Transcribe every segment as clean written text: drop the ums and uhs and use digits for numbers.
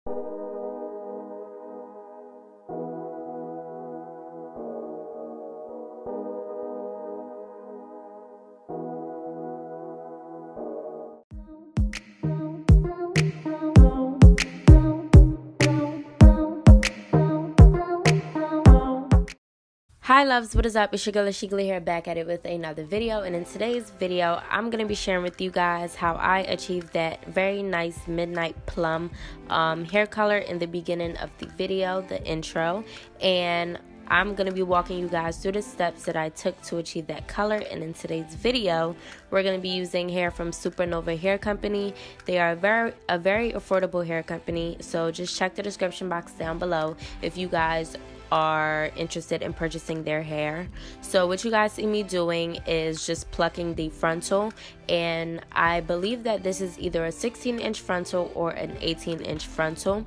Hi loves, what is up? It's your girl Shigly here, back at it with another video. And in today's video, I'm going to be sharing with you guys how I achieved that very nice midnight plum hair color in the beginning of the video, the intro. And I'm going to be walking you guys through the steps that I took to achieve that color. And in today's video, we're going to be using hair from Supernova Hair Company. They are a very affordable hair company, so just check the description box down below if you guys are interested in purchasing their hair. So what you guys see me doing is just plucking the frontal, and I believe that this is either a 16-inch frontal or an 18-inch frontal.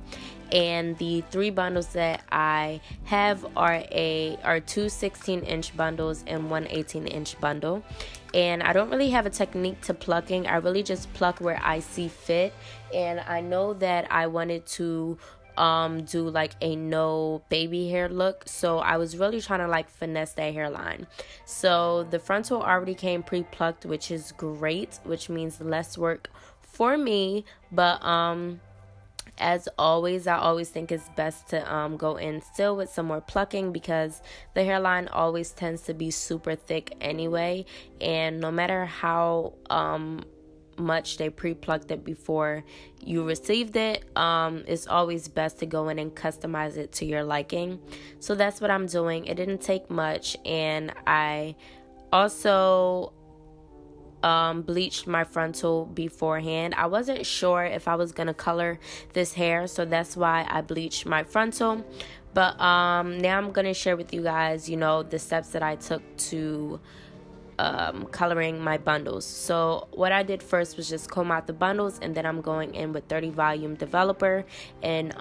And the 3 bundles that I have are two 16-inch bundles and one 18-inch bundle. And I don't really have a technique to plucking. I really just pluck where I see fit. And I know that I wanted to do like a no baby hair look, so I was really trying to like finesse that hairline. So the frontal already came pre-plucked, which is great, which means less work for me. But as always, I always think it's best to go in still with some more plucking, because the hairline always tends to be super thick anyway, and no matter how much they pre-plucked it before you received it, it's always best to go in and customize it to your liking. So that's what I'm doing. It didn't take much, and I also bleached my frontal beforehand. I wasn't sure if I was gonna color this hair, so that's why I bleached my frontal. But now I'm gonna share with you guys, you know, the steps that I took to coloring my bundles. So what I did first was just comb out the bundles, and then I'm going in with 30 volume developer and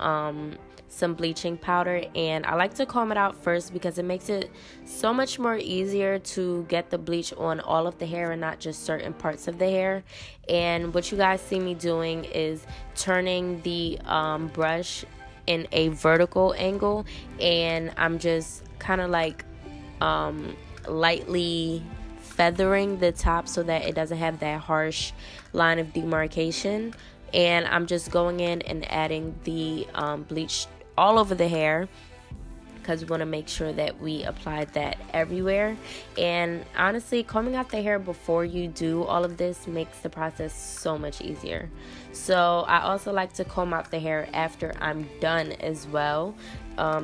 some bleaching powder. And I like to comb it out first because it makes it so much more easier to get the bleach on all of the hair and not just certain parts of the hair. And what you guys see me doing is turning the brush in a vertical angle, and I'm just kind of like lightly feathering the top so that it doesn't have that harsh line of demarcation. And I'm just going in and adding the bleach all over the hair, because we want to make sure that we apply that everywhere. And honestly, combing out the hair before you do all of this makes the process so much easier. So I also like to comb out the hair after I'm done as well,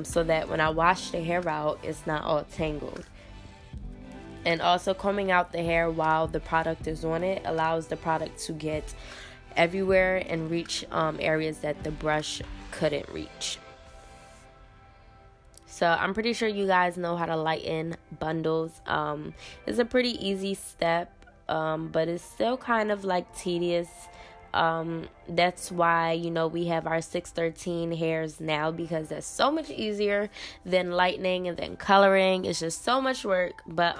so that when I wash the hair out, it's not all tangled. And also, combing out the hair while the product is on it allows the product to get everywhere and reach areas that the brush couldn't reach. So I'm pretty sure you guys know how to lighten bundles. It's a pretty easy step, but it's still kind of like tedious. That's why, you know, we have our 613 hairs now, because that's so much easier than lightening and then coloring. It's just so much work. But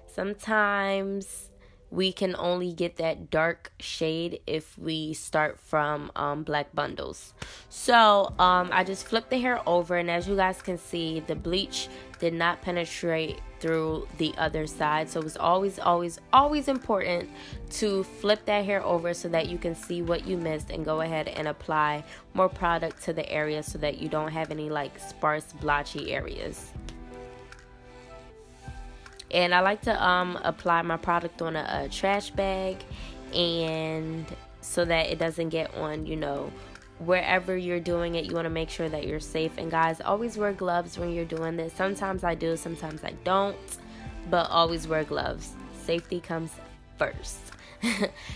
sometimes we can only get that dark shade if we start from black bundles. So I just flipped the hair over, and as you guys can see, the bleach did not penetrate through the other side. So it's always important to flip that hair over so that you can see what you missed and go ahead and apply more product to the area so that you don't have any like sparse blotchy areas. And I like to apply my product on a trash bag, and so that it doesn't get on, you know, wherever you're doing it. You want to make sure that you're safe. And guys, always wear gloves when you're doing this. Sometimes I do, sometimes I don't, but always wear gloves. Safety comes first.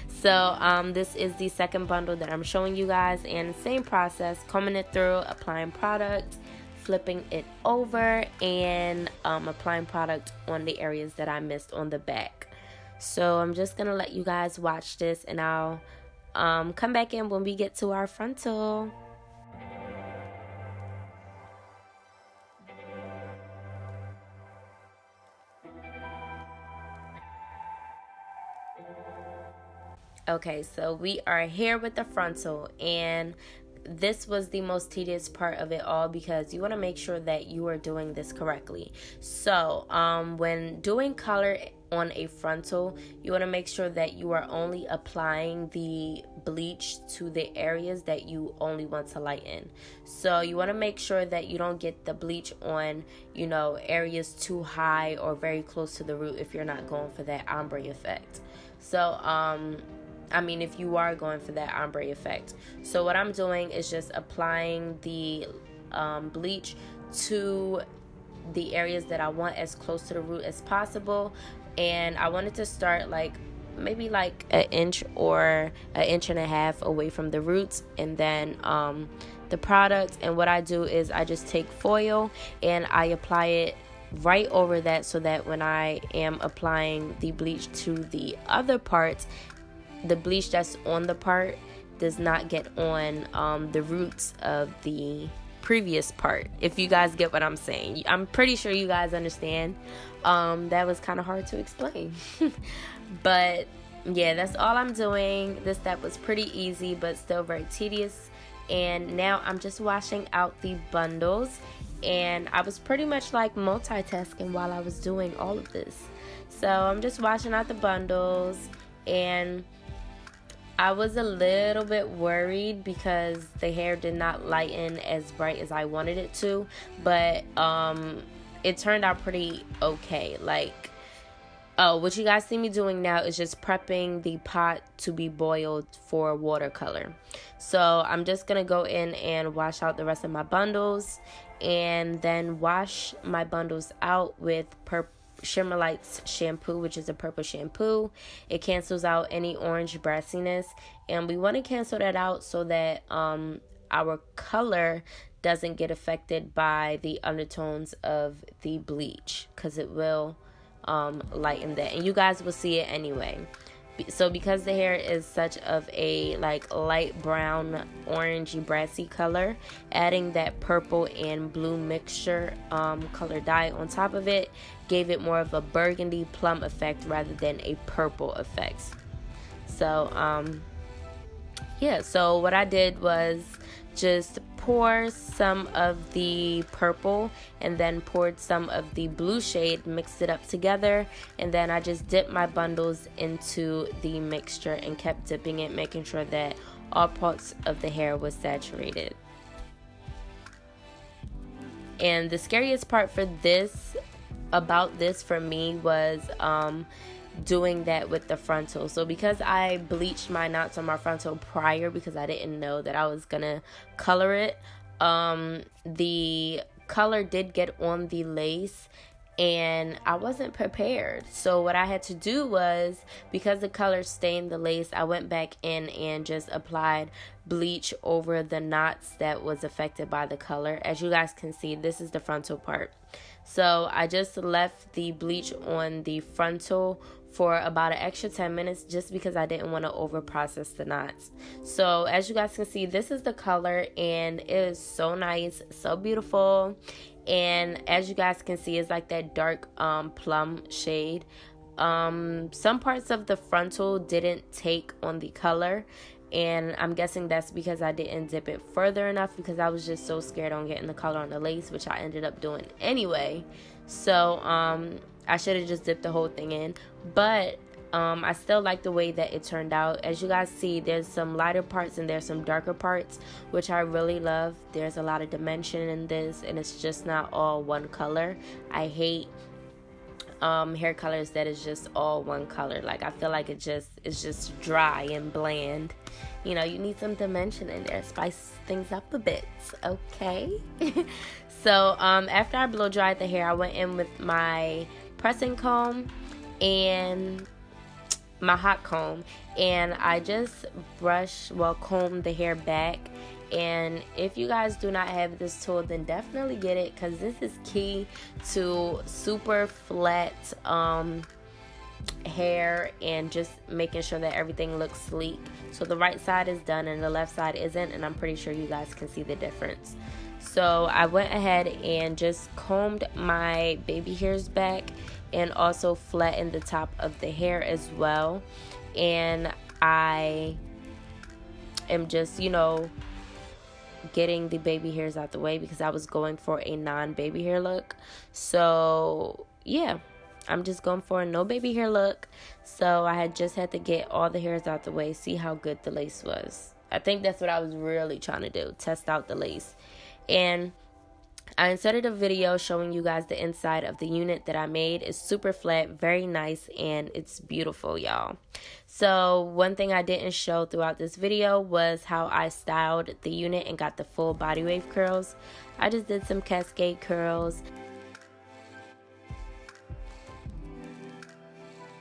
So this is the second bundle that I'm showing you guys, and same process, combing it through, applying product, flipping it over, and applying product on the areas that I missed on the back. So I'm just gonna let you guys watch this, and I'll come back in when we get to our frontal. Okay, so we are here with the frontal, and this was the most tedious part of it all, because you want to make sure that you are doing this correctly. So when doing color on a frontal, you want to make sure that you are only applying the bleach to the areas that you only want to lighten. So you want to make sure that you don't get the bleach on, you know, areas too high or very close to the root if you're not going for that ombre effect. So I mean, if you are going for that ombre effect. So what I'm doing is just applying the bleach to the areas that I want as close to the root as possible. And I wanted to start like maybe like an inch or an inch and a half away from the roots, and then the product. And what I do is I just take foil and I apply it right over that, so that when I am applying the bleach to the other parts, the bleach that's on the part does not get on the roots of the previous part, if you guys get what I'm saying. I'm pretty sure you guys understand. That was kind of hard to explain. But yeah, that's all I'm doing. This step was pretty easy, but still very tedious. And now I'm just washing out the bundles, and I was pretty much like multitasking while I was doing all of this. So I'm just washing out the bundles, and I was a little bit worried because the hair did not lighten as bright as I wanted it to, but it turned out pretty okay. Like, what you guys see me doing now is just prepping the pot to be boiled for watercolor. So I'm just gonna go in and wash out the rest of my bundles, and then wash my bundles out with Shimmer Lights shampoo, which is a purple shampoo. It cancels out any orange brassiness, and we want to cancel that out so that our color doesn't get affected by the undertones of the bleach, because it will lighten that, and you guys will see it anyway. So because the hair is such of a like light brown orangey brassy color, adding that purple and blue mixture color dye on top of it gave it more of a burgundy plum effect rather than a purple effect. So yeah, so what I did was just pour some of the purple and then poured some of the blue shade, mixed it up together, and then I just dipped my bundles into the mixture and kept dipping it, making sure that all parts of the hair was saturated. And the scariest part for this, about this for me, was doing that with the frontal. So because I bleached my knots on my frontal prior, because I didn't know that I was gonna color it, the color did get on the lace and I wasn't prepared. So what I had to do was, because the color stained the lace, I went back in and just applied bleach over the knots that was affected by the color. As you guys can see, this is the frontal part. So I just left the bleach on the frontal for about an extra 10 minutes just because I didn't want to over process the knots. So as you guys can see, this is the color and it is so nice, so beautiful. And as you guys can see, it's like that dark plum shade. Some parts of the frontal didn't take on the color, and I'm guessing that's because I didn't dip it further enough, because I was just so scared on getting the color on the lace, which I ended up doing anyway. So I should have just dipped the whole thing in, but I still like the way that it turned out. As you guys see, there's some lighter parts and there's some darker parts, which I really love. There's a lot of dimension in this, and it's just not all one color. I hate hair colors that is just all one color. Like, I feel like it's just dry and bland. You know, you need some dimension in there, spice things up a bit, okay? So after I blow dried the hair, I went in with my pressing comb and my hot comb, and I just comb the hair back. And if you guys do not have this tool, then definitely get it, because this is key to super flat hair and just making sure that everything looks sleek. So the right side is done and the left side isn't, and I'm pretty sure you guys can see the difference. So I went ahead and just combed my baby hairs back and also flattened the top of the hair as well. And I am just, you know, getting the baby hairs out the way because I was going for a non-baby hair look. So yeah, I'm just going for a no baby hair look. So I had to get all the hairs out the way, see how good the lace was. I think that's what I was really trying to do, test out the lace. And I inserted a video showing you guys the inside of the unit that I made. It's super flat, very nice, and it's beautiful, y'all. So one thing I didn't show throughout this video was how I styled the unit and got the full body wave curls. I just did some cascade curls.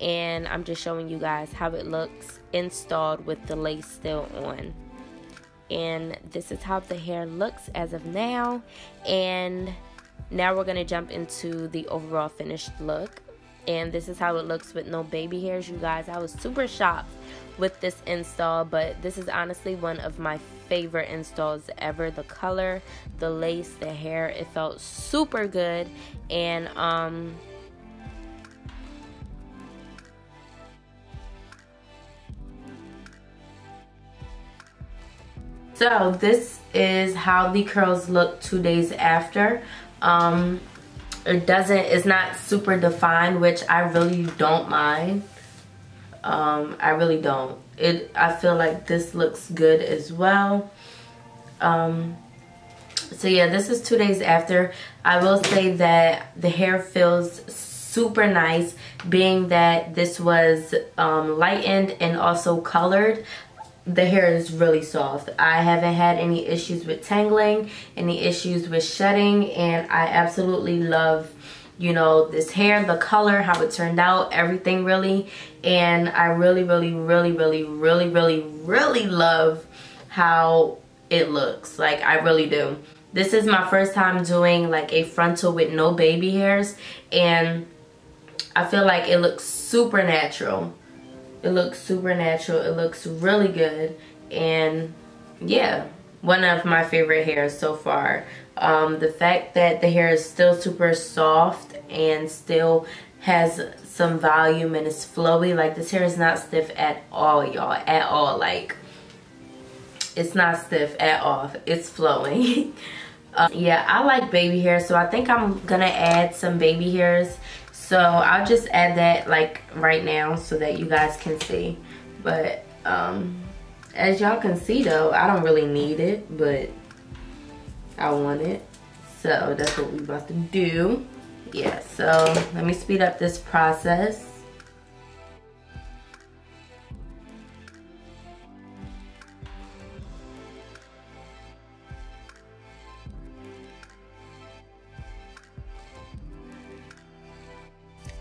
And I'm just showing you guys how it looks installed with the lace still on. And this is how the hair looks as of now. And now we're going to jump into the overall finished look. And this is how it looks with no baby hairs, you guys. I was super shocked with this install, but this is honestly one of my favorite installs ever. The color, the lace, the hair, it felt super good. And so this is how the curls look 2 days after. It's not super defined, which I really don't mind. I really don't. I feel like this looks good as well. So yeah, this is 2 days after. I will say that the hair feels super nice, being that this was lightened and also colored. The hair is really soft. I haven't had any issues with tangling, any issues with shedding, and I absolutely love, you know, this hair, the color, how it turned out, everything really. And I really love how it looks. Like, I really do. This is my first time doing like a frontal with no baby hairs, and I feel like it looks super natural. It looks super natural. It looks really good. And yeah, one of my favorite hairs so far. The fact that the hair is still super soft and still has some volume and is flowy. Like, this hair is not stiff at all, y'all. At all. Like, it's not stiff at all. It's flowing. Yeah, I like baby hair, so I think I'm gonna add some baby hairs. So I'll just add that like right now so that you guys can see. But as y'all can see though, I don't really need it, but I want it. So that's what we about to do. Yeah, so let me speed up this process.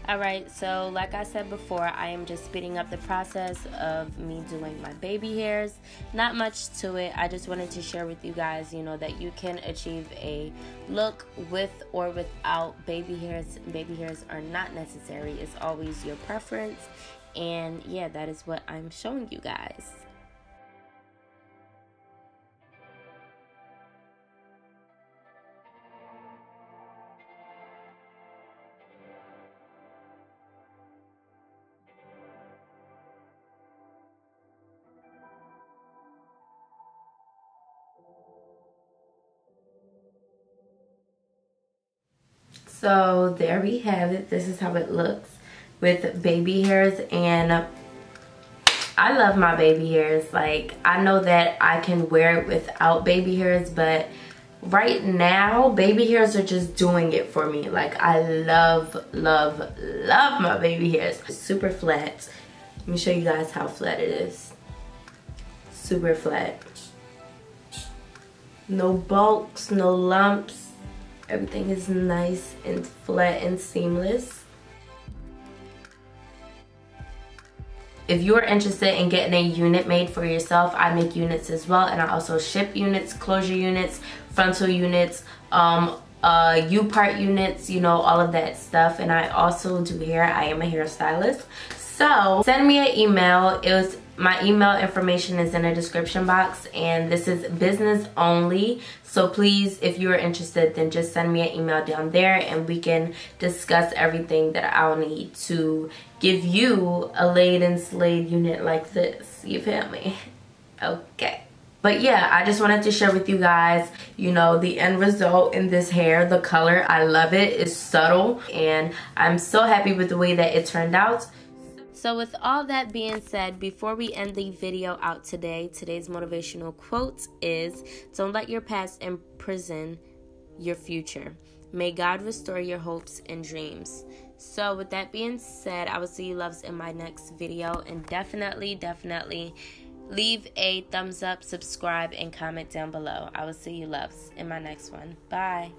Alright, so like I said before, I am just speeding up the process of me doing my baby hairs. Not much to it. I just wanted to share with you guys, you know, that you can achieve a look with or without baby hairs. Baby hairs are not necessary. It's always your preference. And yeah, that is what I'm showing you guys. So there we have it. This is how it looks with baby hairs, and I love my baby hairs. Like, I know that I can wear it without baby hairs, but right now baby hairs are just doing it for me. Like, I love my baby hairs. It's super flat. Let me show you guys how flat it is. Super flat. No bulks, no lumps. Everything is nice and flat and seamless. If you're interested in getting a unit made for yourself, I make units as well, and I also ship units, closure units, frontal units, U-part units, you know, all of that stuff. And I also do hair. I am a hairstylist. So send me an email. My email information is in the description box, and this is business only. So please, if you are interested, then just send me an email down there and we can discuss everything that I'll need to give you a laid and slayed unit like this. You feel me? Okay. But yeah, I just wanted to share with you guys, you know, the end result in this hair. The color, I love it. It's subtle and I'm so happy with the way that it turned out. So with all that being said, before we end the video out today, today's motivational quote is, don't let your past imprison your future. May God restore your hopes and dreams. So with that being said, I will see you loves in my next video, and definitely leave a thumbs up, subscribe, and comment down below. I will see you loves in my next one. Bye.